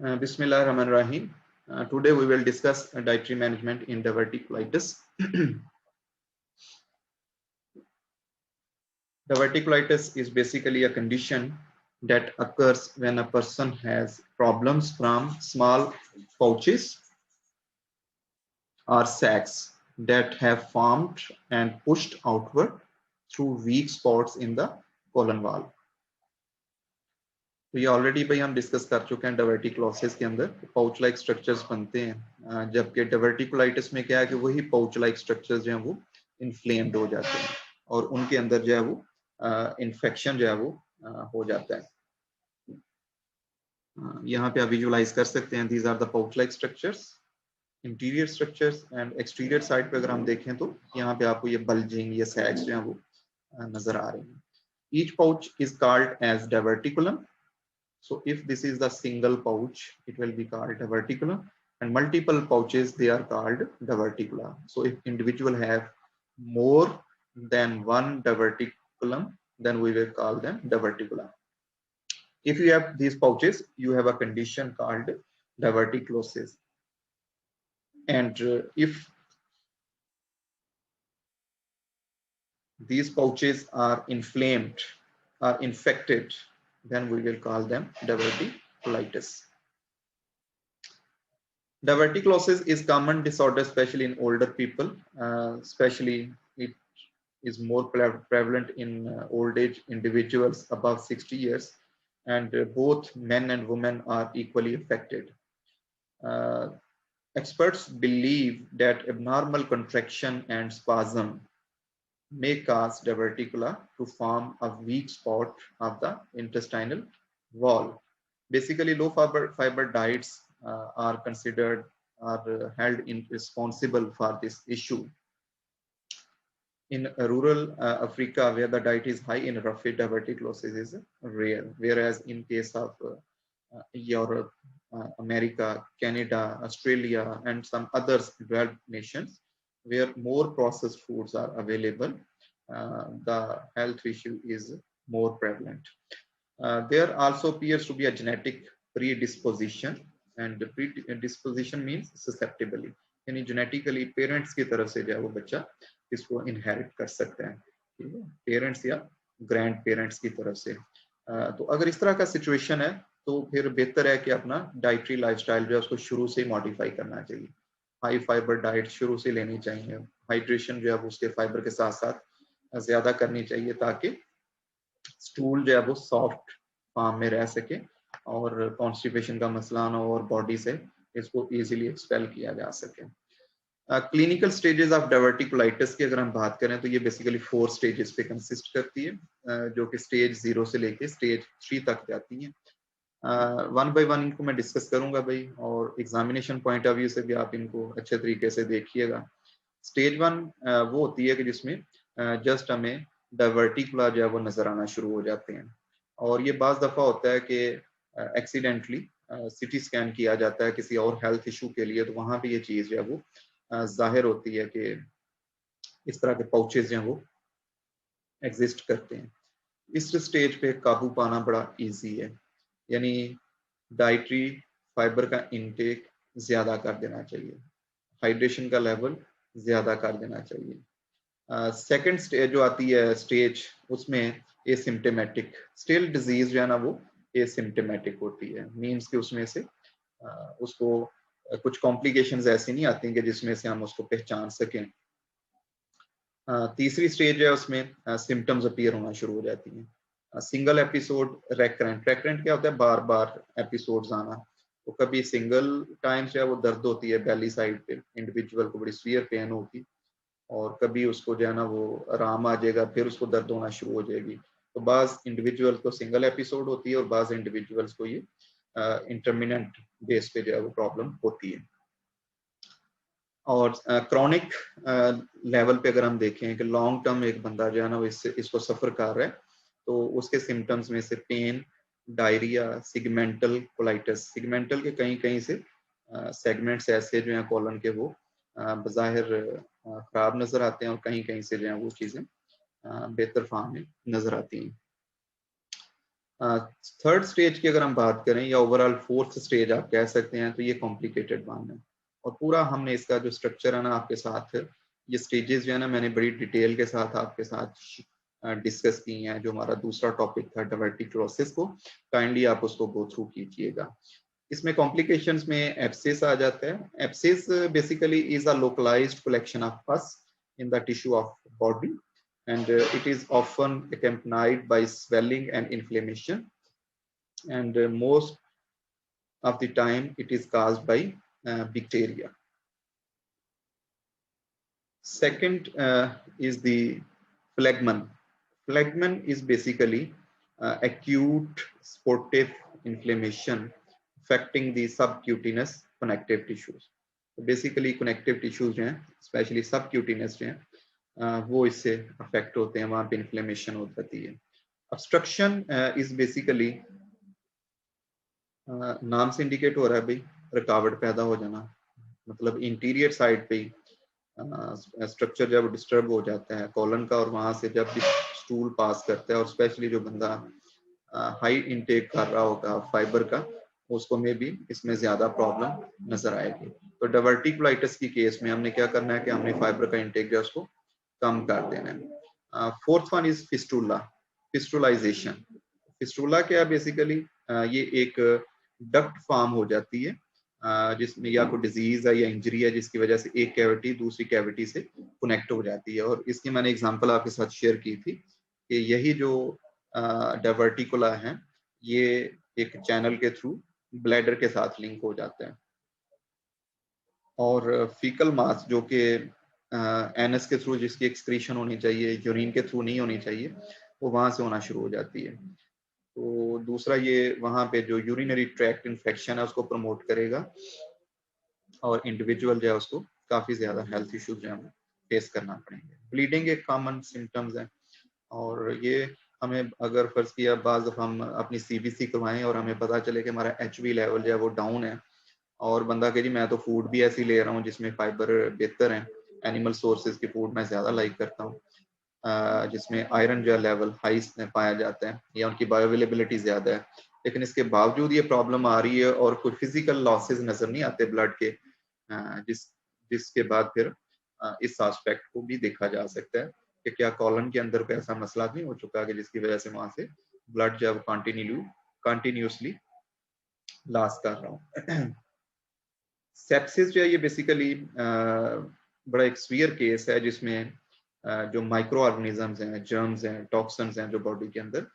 Bismillahirrahmanirrahim. Today we will discuss dietary management in diverticulitis. Diverticulitis is basically a condition that occurs when a person has problems from small pouches or sacs that have formed and pushed outward through weak spots in the colon wall. तो ये already भाई हम discuss कर चुके हैं diverticulosis के अंदर pouch like structures बनते हैं, जबकि डायवर्टिकुलाइटिस में क्या है कि वही पाउच लाइक स्ट्रक्चर्स जो हैं वो इन्फ्लेम्ड हो जाते हैं और उनके अंदर जो है वो इन्फेक्शन जो है वो हो जाता है। यहाँ पे आप विजुअलाइज कर सकते हैं, these are the pouch like structures, interior structures and exterior side पे अगर हम देखें तो यहाँ पे आपको ये बल्जिंग, ये सैक्स जो है वो नजर आ रहे हैं। Each pouch is called as diverticulum. So if this is the single pouch, it will be called diverticulum, and multiple pouches, they are called diverticula. So if individual have more than one diverticulum, then we will call them diverticula. If you have these pouches, you have a condition called diverticulosis. And if these pouches are inflamed or infected, then we will call them diverticulitis. Diverticulosis is common disorder, especially in older people. Especially it is more prevalent in old age individuals above 60 years, and both men and women are equally affected. Experts believe that abnormal contraction and spasm may cause diverticula to form a weak spot of the intestinal wall. Basically, low fiber diets are considered or held responsible for this issue. In rural Africa, where the diet is high in roughage, diverticulosis is rare, whereas in case of Europe, America, Canada, Australia, and some other developed nations where more processed foods are available, the health issue is more prevalent. There also appears to be a genetic predisposition, and predisposition means susceptibility, यानी genetically parents की तरफ से जो है वो बच्चा इसको inherit कर सकता है, ठीक है, parents या grandparents की तरफ से। तो अगर इस तरह का situation है तो फिर बेहतर है कि अपना dietary lifestyle जो है उसको शुरू से ही modify करना चाहिए। हाई फाइबर डाइट शुरू से लेनी चाहिए, हाइड्रेशन जो है वो उसके फाइबर के साथ साथ ज्यादा करनी चाहिए ताकि स्टूल जो है वो सॉफ्ट फॉर्म में रह सके और कॉन्स्टिपेशन का मसला ना हो और बॉडी से इसको इजीली एक्सपेल किया जा सके। क्लिनिकल स्टेजेस ऑफ डायवर्टिकुलाइटिस की अगर हम बात करें तो ये बेसिकली 4 स्टेजेस पे कंसिस्ट करती है, जो कि स्टेज 0 से लेके स्टेज 3 तक जाती हैं। वन बाय वन इनको मैं डिस्कस करूंगा भाई, और एग्जामिनेशन पॉइंट ऑफ व्यू से भी आप इनको अच्छे तरीके से देखिएगा। स्टेज 1 वो होती है कि जिसमें जस्ट हमें डायवर्टिकुला जो है वो नजर आना शुरू हो जाते हैं, और ये बाज दफा होता है कि एक्सीडेंटली सिटी स्कैन किया जाता है किसी और हेल्थ इशू के लिए, तो वहां पे ये चीज जो है वो जाहिर होती है कि इस तरह के पाउचेज जो हैं वो एग्जिस्ट करते हैं। इस स्टेज पे काबू पाना बड़ा इजी है, यानी डाइटरी फाइबर का इनटेक ज्यादा कर देना चाहिए, हाइड्रेशन का लेवल ज्यादा कर देना चाहिए। सेकेंड स्टेज जो आती है स्टेज, उसमें एसिम्प्टोमेटिक स्टिल डिजीज जो है ना वो एसिम्प्टोमेटिक होती है, मीन्स कि उसमें से उसको कुछ कॉम्प्लिकेशंस ऐसी नहीं आती कि जिसमें से हम उसको पहचान सकें। तीसरी स्टेज है उसमें सिम्टम्स अपीयर होना शुरू हो जाती हैं। सिंगल एपिसोड रेकरेंट, रेकरेंट क्या होता है, बार बार एपिसोड्स आना, तो कभी सिंगल टाइम जो है वो दर्द होती है बेली साइड पे, इंडिविजुअल को बड़ी सीवियर पेन होगी, और कभी उसको जो है ना वो आराम आ जाएगा फिर उसको दर्द होना शुरू हो जाएगी। तो बाज इंडिविजुअल को सिंगल एपिसोड होती है और बाज इंडिविजुअल्स को ये इंटरमिनेंट बेस पे जो है वो प्रॉब्लम होती है। और क्रॉनिक लेवल पे अगर हम देखें कि लॉन्ग टर्म एक बंदा जो है ना वो इसको सफर कर रहा है, तो उसके सिम्टम्स में से pain, diarrhoea, segmental colitis, segmental के कहीं कहीं से सेगमेंट्स ऐसे जो हैं कॉलन के वो बज़ाहिर खराब नजर आते हैं, और कहीं कहीं से जो है वो चीजें बेहतर फॉर्म में नजर आती हैं। थर्ड स्टेज की अगर हम बात करें या ओवरऑल फोर्थ स्टेज आप कह सकते हैं, तो ये कॉम्प्लिकेटेड वन है। और पूरा हमने इसका जो स्ट्रक्चर है ना आपके साथ, ये स्टेजेस जो है ना मैंने बड़ी डिटेल के साथ आपके साथ डिस्कस की हैं। जो हमारा दूसरा टॉपिक था डायवर्टिक्लोसिस को, काइंडली आप उसको गो थ्रू कीजिएगा। इसमें कॉम्प्लिकेशंस में एब्सेस आ जाता है। Abscess basically is a localised collection of pus in the tissue of body, and it is often accompanied by swelling and inflammation, and most of the time it is caused by bacteria. Second is the phlegmon. Phlegmon is basically acute sportive inflammation affecting the subcutaneous connective tissues. So basically connective tissues जो हैं, especially subcutaneous जो हैं, वो इससे affect होते हैं, वहां पे इन्फ्लेमेशन हो जाती है। obstruction is basically नाम से इंडिकेट हो रहा है भाई रुकावट पैदा हो जाना, मतलब इंटीरियर साइड पे स्ट्रक्चर जब डिस्टर्ब हो जाता है कॉलन का, और वहां से जब भी स्टूल पास करता है, और स्पेशली जो बंदा हाई इनटेक कर रहा होगा फाइबर का, उसको में भी इसमें ज्यादा प्रॉब्लम नजर आएगी। तो डायवर्टिकुलाइटिस की केस में हमने क्या करना है कि हमने फाइबर का इंटेक जो है उसको कम कर देना है। Fourth one is fistula, fistulization. Fistula क्या बेसिकली ये एक डक्ट फॉर्म हो जाती है जिसमें या कोई डिजीज है या इंजरी है जिसकी वजह से एक कैविटी दूसरी कैविटी से कनेक्ट हो जाती है। और इसकी मैंने एग्जांपल आपके साथ शेयर की थी कि यही जो डायवर्टिकुला है ये एक चैनल के थ्रू ब्लैडर के साथ लिंक हो जाता है, और फीकल मास जो कि एनएस के थ्रू जिसकी एक्सक्रीशन होनी चाहिए, यूरिन के थ्रू नहीं होनी चाहिए, वो वहां से होना शुरू हो जाती है। तो दूसरा ये वहां पे जो यूरिनरी ट्रैक्ट इन्फेक्शन है उसको प्रमोट करेगा, और इंडिविजुअल जो है उसको काफी ज्यादा हेल्थ इश्यूज जो है फेस करना पड़ेंगे। ब्लीडिंग एक कॉमन सिम्टम्स है, और ये हमें अगर फर्ज किया बाज हम अपनी सीबीसी करवाएं और हमें पता चले कि हमारा एचबी लेवल जो है वो डाउन है, और बंदा कहे जी मैं तो फूड भी ऐसी ले रहा हूँ जिसमें फाइबर बेहतर है, एनिमल सोर्सेज की फूड मैं ज्यादा लाइक करता हूँ, जिसमें आयरन जो लेवल हाई पाया जाता है या उनकी बायोअवेलेबिलिटी ज्यादा है, लेकिन इसके बावजूद ये प्रॉब्लम आ रही है और कोई फिजिकल लॉसेज नजर नहीं आते ब्लड के, जिसके बाद फिर इस एस्पेक्ट को भी देखा जा सकता है कि क्या कॉलन के अंदर कोई ऐसा मसला नहीं हो चुका कि जिसकी वजह से वहां से ब्लड जो है कंटिन्यूसली लॉस कर रहा हूँ। सेप्सिस जो है ये बेसिकली बड़ा एक सीवियर केस है जिसमें जो माइक्रो ऑर्गेनिजम्स हैं, जर्म्स हैं, टॉक्सिन्स हैं जो बॉडी के अंदर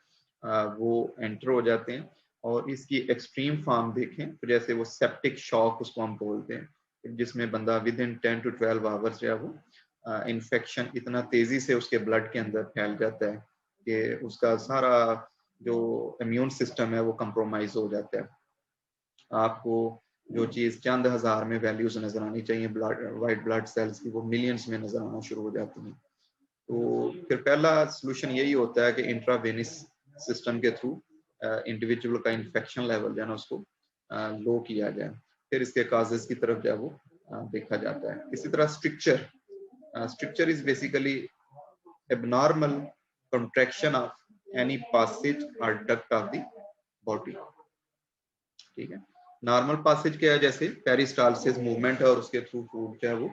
वो एंटर हो जाते हैं, और इसकी एक्सट्रीम फॉर्म देखें तो जैसे वो सेप्टिक शॉक उसको हम बोलते हैं, जिसमें बंदा विद इन 10 to 12 आवर्स जो है वो इन्फेक्शन इतना तेजी से उसके ब्लड के अंदर फैल जाता है कि उसका सारा जो इम्यून सिस्टम है वो कंप्रोमाइज हो जाता है। आपको जो चीज चंद हजार में वैल्यूज नजर आनी चाहिए ब्लड वाइट ब्लड सेल्स की, वो मिलियंस में नजर आना शुरू हो जाती हैं। तो फिर पहला सोल्यूशन यही होता है कि इंट्रावेनस सिस्टम के थ्रू इंडिविजुअल का इन्फेक्शन लेवल जो है ना उसको लो किया जाए, फिर इसके काजेस की तरफ जो है वो देखा जाता है। इसी तरह stricture is basically abnormal contraction of any passage or duct of the body। ठीक है, नॉर्मल पासेज क्या है, जैसे पेरिस्टालसिस मूवमेंट है और उसके थ्रू फूड जो है वो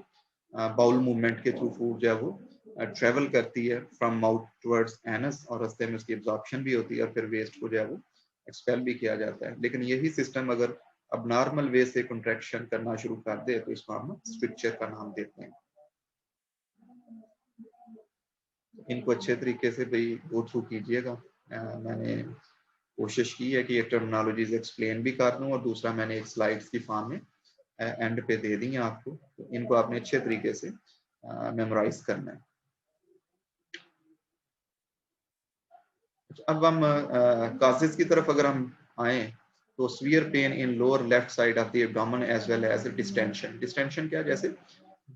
बाउल मूवमेंट के थ्रू फूड जो है वो ट्रेवल करती है फ्रॉम माउथ टुवर्ड्स एनस, और रास्ते में उसकी एब्जॉर्प्शन भी होती है और फिर वेस्ट को जो है वो एक्सपेल भी किया जाता है। लेकिन यही सिस्टम अगर अब नॉर्मल वे से कंट्रैक्शन करना शुरू कर दे तो इसको हम स्ट्रिक्चर का नाम देते हैं। इनको अच्छे तरीके से भाई गो थ्रू कीजिएगा। मैंने कोशिश की है कि ये टर्मिनोलॉजीज एक्सप्लेन भी कर दूं, और दूसरा मैंने एक स्लाइड्स की फॉर्म में एंड पे दे दी है आपको, तो इनको आपने अच्छे तरीके से मेमोराइज करना है। अब हम काजेस की तरफ अगर हम आए तो severe pain in lower left side of the abdomen as well as distension. Distension क्या, जैसे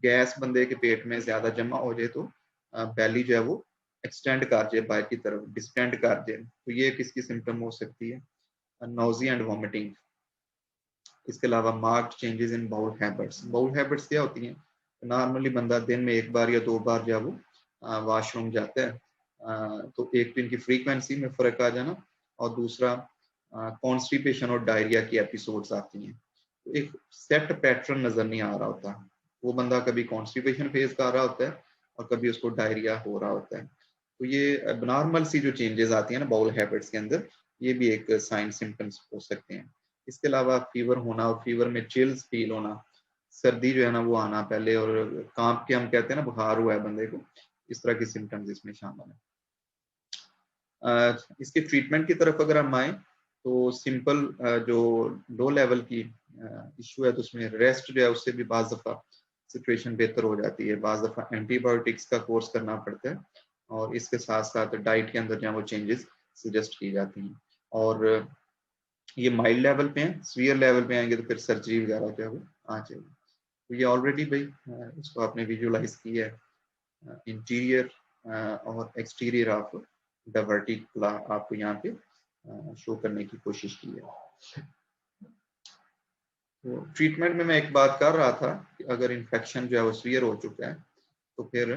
गैस बंदे के पेट में ज्यादा जमा हो जाए तो बैली जो है वो एक्सटेंड कर जाए बाहर की तरफ, डिस्टेंड कर जाए, तो ये किसकी सिम्टम हो सकती है, नोजिया एंड वॉमिटिंग। इसके अलावा marked changes in bowel habits. Bowel habits क्या होती हैं, नॉर्मली बंदा दिन में एक बार या दो बार जब वो वॉशरूम जाता है, तो एक दिन की फ्रीक्वेंसी में फर्क आ जाना, और दूसरा कॉन्स्टिपेशन और डायरिया की एपिसोड्स आती हैं। तो एक सेट पैटर्न नजर नहीं आ रहा होता, वो बंदा कभी कॉन्स्टिपेशन फेज कर रहा होता है और कभी उसको डायरिया हो रहा होता है। तो ये एबनॉर्मल सी जो चेंजेस आती है ना बाउल हैबिट्स के अंदर, ये भी एक साइन सिम्टम्स हो सकते हैं। इसके अलावा फीवर होना और फीवर में चिल्स फील होना, सर्दी जो है ना वो आना पहले, और कांप के हम कहते हैं ना बुखार हुआ है बंदे को, इस तरह की सिम्टम्स इसमें शामिल है। इसके ट्रीटमेंट की तरफ अगर हम आए तो सिंपल जो लो लेवल की इशू है तो उसमें रेस्ट जो है उससे भी बाज दफा सिचुएशन बेहतर हो जाती है। बाज दफा एंटीबायोटिक्स का कोर्स करना पड़ता है और इसके साथ साथ डाइट के अंदर जो है वो चेंजेस सजेस्ट की जाती हैं। और ये माइल्ड लेवल पे हैं, सीवियर लेवल पे आएंगे तो फिर सर्जरी वगैरह जो है वो आ जाएगी। तो ये ऑलरेडी भाई इसको आपने विजुअलाइज किया है, इंटीरियर और एक्सटीरियर ऑफ डायवर्टिकुला आपको यहाँ पे शो करने की कोशिश की है। तो ट्रीटमेंट में मैं एक बात कर रहा था कि अगर इन्फेक्शन जो है वो सीवियर हो चुका है तो फिर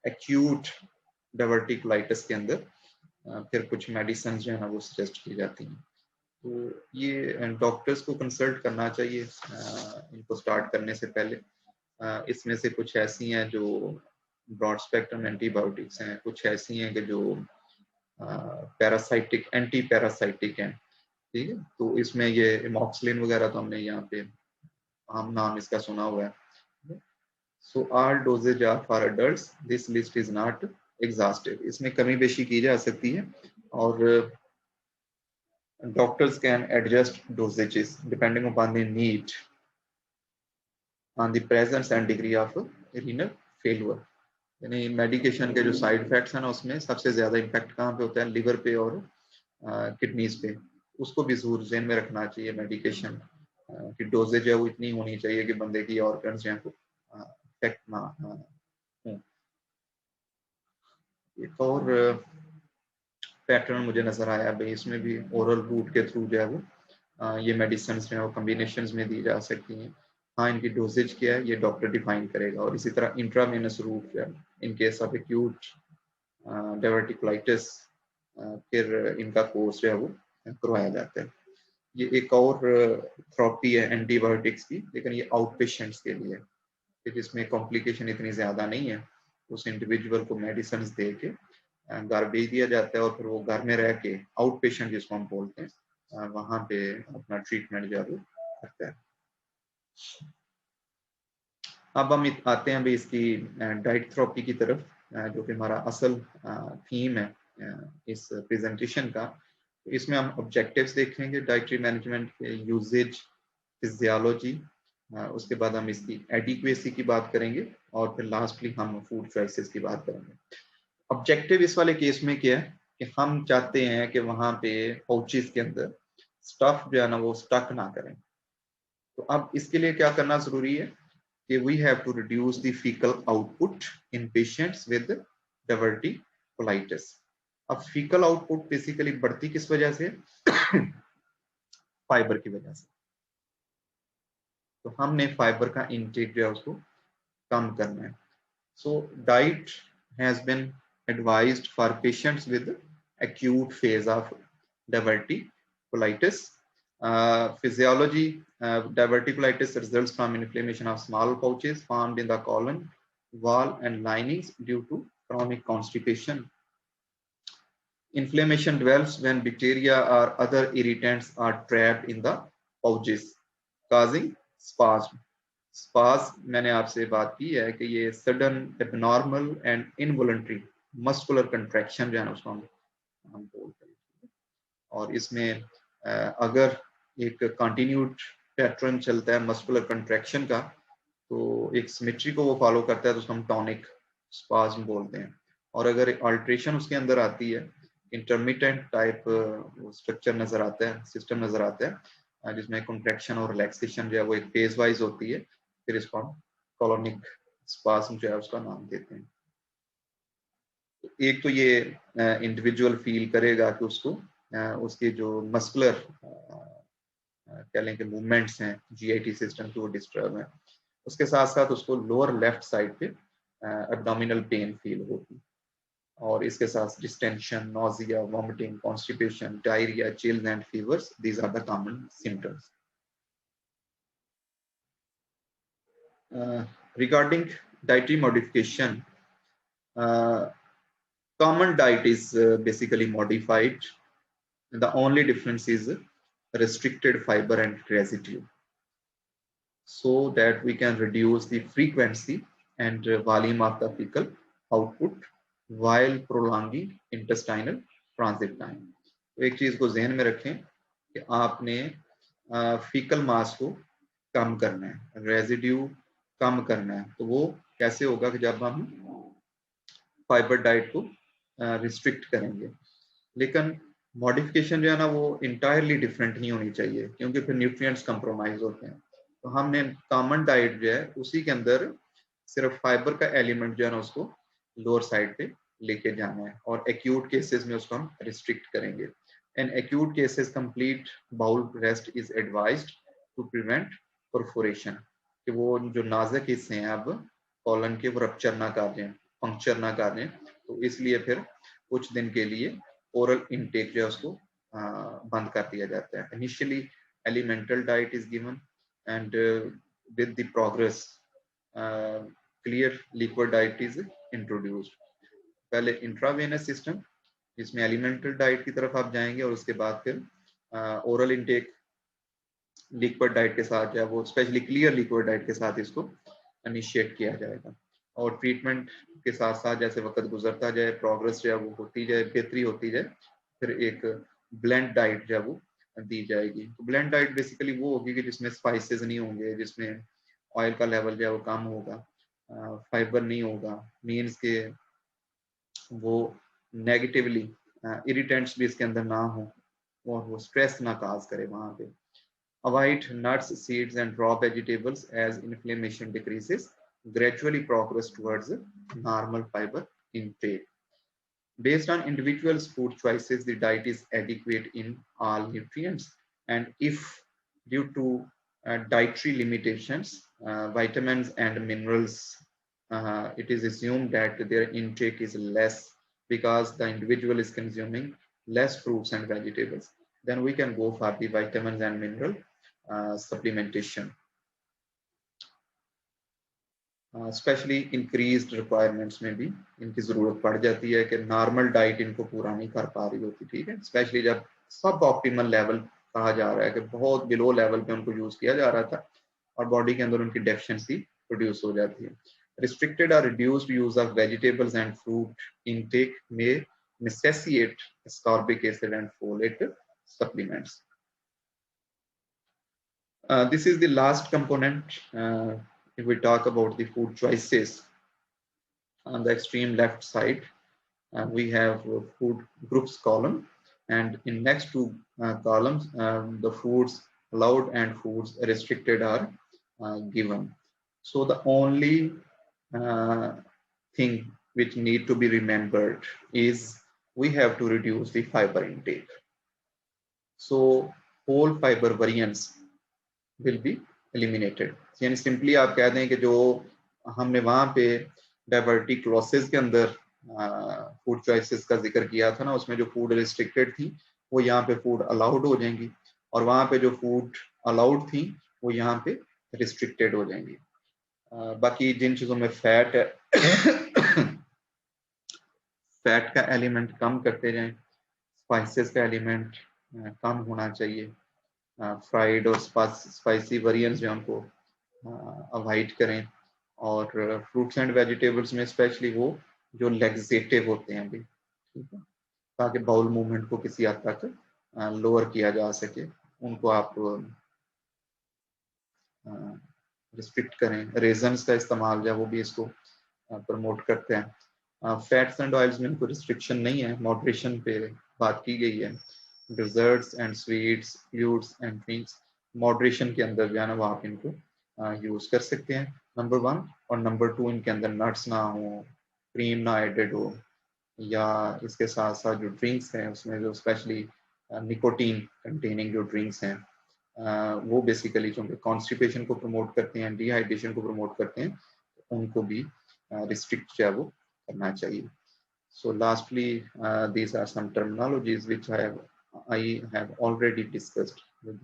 एक्यूट डायवर्टिकुलाइटिस के अंदर फिर कुछ मेडिसिन जो है ना वो सजेस्ट की जाती हैं। तो ये डॉक्टर्स को कंसल्ट करना चाहिए इनको स्टार्ट करने से पहले। इसमें से कुछ ऐसी हैं जो ब्रॉड स्पेक्ट्रम एंटीबायोटिक्स हैं, कुछ ऐसी हैं कि जो पैरासाइटिक एंटी पैरासाइटिक हैं, ठीक है। तो इसमें ये एमॉक्सिलिन वगैरह तो हमने यहाँ पे आम नाम इसका सुना हुआ है। So all doses are for adults, this list is not exhaustive, इसमें कमी बेशी की जा सकती है और doctors can adjust dosages depending upon the need, on the presence and degree of renal failure। यानी मेडिकेशन के जो साइड इफेक्ट्स हैं ना उसमें सबसे ज्यादा इम्पैक्ट कहाँ पे होता है, लिवर पे और किडनीज पे। उसको भी जरूर ध्यान में रखना चाहिए। मेडिकेशन की डोजेज है वो इतनी होनी चाहिए कि बंदे की ऑर्गन्स जो है को इफेक्ट ना हो। एक और पैटर्न मुझे नजर आया भाई, इसमें भी ओरल रूट के थ्रू जो है वो ये मेडिसिन जो है वो कॉम्बिनेशंस में दी जा सकती हैं। हाँ, इनकी डोजेज क्या है ये डॉक्टर डिफाइन करेगा। और इसी तरह इंट्रावेनस रूट जो है in case of acute diverticulitis फिर इनका कोर्स जो है वो करवाया जाता है। ये एक और थेरेपी है एंटीबायोटिक्स की, लेकिन ये आउट पेशेंट्स के लिए है, जिसमें कॉम्प्लिकेशन इतनी ज्यादा नहीं है। उस इंडिविजुअल को मेडिसिन दे के घर भेज दिया जाता है और फिर वो घर में रह के आउट पेशेंट जिसको हम बोलते हैं वहां पे अपना ट्रीटमेंट जो है वो करता है। अब हम आते हैं भाई इसकी डाइट थेरेपी की तरफ, जो कि हमारा असल थीम है इस प्रेजेंटेशन का। तो इसमें हम ऑब्जेक्टिव्स देखेंगे डाइटरी मैनेजमेंट के, यूजेज, फिजियोलॉजी, उसके बाद हम इसकी एडिक्वेसी की बात करेंगे और फिर लास्टली हम फूड चॉइसेस की बात करेंगे। ऑब्जेक्टिव इस वाले केस में क्या है कि हम चाहते हैं कि वहां पे पाउचेस के अंदर स्टफ जो है ना वो स्टक ना करें। तो अब इसके लिए क्या करना जरूरी है कि we have to reduce the fecal output in patients with diverticulitis। अब फीकल आउटपुट बेसिकली बढ़ती किस वजह से फाइबर की वजह से। तो हमने फाइबर का इनटेक जो है उसको कम करना है। So diet has been advised for patients with acute phase of diverticulitis। Physiology, diverticulitis results from inflammation of small pouches formed in the colon wall and linings due to chronic constipation. Inflammation develops when bacteria or other irritants are trapped in the pouches, causing spasm। Spasm मैंने आपसे बात की है कि ये sudden abnormal and involuntary muscular contraction जो है ना उसको हम बोलते हैं। और इसमें अगर एक कंटिन्यूड पैटर्न चलता है मस्कुलर कंट्रैक्शन का तो एक सिमेट्री को वो फॉलो करता है तो उसको हम टॉनिक स्पाज्म बोलते हैं। और अगर एक अल्ट्रेशन उसके अंदर आती है, इंटरमिटेंट टाइप स्ट्रक्चर नजर आता है, सिस्टम नजर आता है जिसमें कंट्रैक्शन और रिलैक्सेशन जो है वो एक फेज वाइज होती है, फिर इसको हम कॉलोनिक स्पाज्म जो है उसका नाम देते हैं। एक तो ये इंडिविजुअल फील करेगा कि उसको उसके जो मस्कुलर कह लें कि मूवमेंट्स हैं जीआईटी सिस्टम की वो डिस्टर्ब है। उसके साथ साथ उसको लोअर लेफ्ट साइड पे एब्डोमिनल पेन फील होगी। और इसके साथ distension, nausea, vomiting, constipation, diarrhoea, chills and fevers, these are the common symptoms. Regarding dietary modification, common diet is basically modified. The only difference is restricted fiber and residue, so that we can reduce the frequency and volume of the fecal output while prolonging intestinal transit time. तो एक चीज को ध्यान में रखें कि आपने faecal मास को कम करना है, रेजिड्यू कम करना है. तो वो कैसे होगा कि जब हम फाइबर डाइट को रिस्ट्रिक्ट करेंगे. लेकिन मॉडिफिकेशन जो है ना वो इंटायरली डिफरेंट नहीं होनी चाहिए, क्योंकि फिर न्यूट्रिएंट्स कंप्रोमाइज होते हैं. तो हमने कॉमन डाइट जो है उसी के अंदर सिर्फ फाइबर का एलिमेंट जो है ना उसको लोअर साइड पे लेके जाना है, और एक्यूट केसेस में उसको हम रिस्ट्रिक्ट करेंगे. In acute cases complete bowel rest is advised to prevent perforation, कि वो जो नाजुक हिस्से हैं अब कॉलन के वो रप्चर ना कर दें, पंक्चर ना कर दें. तो इसलिए फिर कुछ दिन के लिए ओरल इनटेक जो है उसको बंद कर दिया जाता है. Initially elemental diet is given, and with the progress clear liquid diet is introduced. पहले इंट्रावेनस सिस्टम, जिसमें एलिमेंटल डाइट की तरफ आप जाएंगे, और उसके बाद फिर ओरल इनटेक लिक्विड डाइट के साथ जो है वो स्पेशली क्लियर लिक्विड डाइट के साथ इसको इनिशिएट किया जाएगा. और ट्रीटमेंट के साथ साथ जैसे वक्त गुजरता जाए, प्रोग्रेस जो है वो होती जाए, बेहतरी होती जाए, फिर एक ब्लेंड डाइट जो है वो दी जाएगी. तो ब्लेंड डाइट बेसिकली वो होगी कि जिसमें स्पाइसेस नहीं होंगे, जिसमें ऑयल का लेवल जो है वो कम होगा, फाइबर नहीं होगा, मीन्स के वो नेगेटिवली इरिटेंट्स भी इसके अंदर ना हो, और वो स्ट्रेस ना काज करे वहां पे. Avoid nuts, seeds, and raw vegetables as inflammation decreases. Gradually progress towards normal fiber intake. Based on individuals' food choices, the diet is adequate in all nutrients. And if due to dietary limitations, vitamins and minerals, it is assumed that their intake is less because the individual is consuming less fruits and vegetables, then we can go for the vitamins and mineral supplementation. Specially increased requirements में भी इनकी जरूरत पड़ जाती है कि normal diet इनको पूरा नहीं कर पा रही होती. ठीक है, स्पेशली जब सब ऑप्टिमल लेवल कहा जा रहा है कि बहुत बिलो लेवल पे उनको यूज किया जा रहा था, और बॉडी के अंदर उनकी डेफिशिएंसी प्रोड्यूस हो जाती है. रिस्ट्रिक्टेड और reduced use of vegetables and fruit intake में necessitate ascorbic acid and folate supplements. This is the last component. If we talk about the food choices, on the extreme left side, we have food groups column, and in next two columns, the foods allowed and foods restricted are given. So the only thing which need to be remembered is we have to reduce the fiber intake. So whole fiber variants will be eliminated. यानी simply आप कह दें कि जो हमने वहां पे डाइवर्टिक्लोसिस के अंदर फूड चॉइसेस का जिक्र किया था ना, उसमें जो फूड रिस्ट्रिक्टेड थी वो यहाँ पे फूड अलाउड हो जाएंगी, और वहां पे जो फूड अलाउड थी वो यहाँ पे रिस्ट्रिक्टेड हो जाएंगी. बाकी जिन चीजों में फैट है फैट का एलिमेंट कम करते जाएं, स्पाइसेस का एलिमेंट कम होना चाहिए, फ्राइड और स्पाइसी वेरिएंट्स जो हमको अवॉइड करें, और फ्रूट्स एंड वेजिटेबल्स में स्पेशली वो जो लेग्जेटिव होते हैं अभी, ठीक है, ताकि बाउल मूवमेंट को किसी हद तक लोअर किया जा सके, उनको आप रिस्ट्रिक्ट करें. रेजन्स का इस्तेमाल जो है वो भी इसको प्रमोट करते हैं. फैट्स एंड ऑयल्स में इनको रिस्ट्रिक्शन नहीं है, मॉडरेशन पे बात की गई है. Desserts and sweets, fruits and drinks moderation के अंदर जो है ना वो आप इनको यूज कर सकते हैं, नंबर 1. और नंबर 2, इनके अंदर नट्स ना हो, क्रीम ना एडेड हो, या इसके साथ साथ जो ड्रिंक्स हैं उसमें जो स्पेशली निकोटीन कंटेनिंग जो ड्रिंक्स हैं वो बेसिकली चूंकि कॉन्स्टिपेशन को प्रमोट करते हैं, डिहाइड्रेशन को प्रमोट करते हैं, उनको भी रिस्ट्रिक्ट जो है वो करना चाहिए. So lastly, these are some terminologies which I have already discussed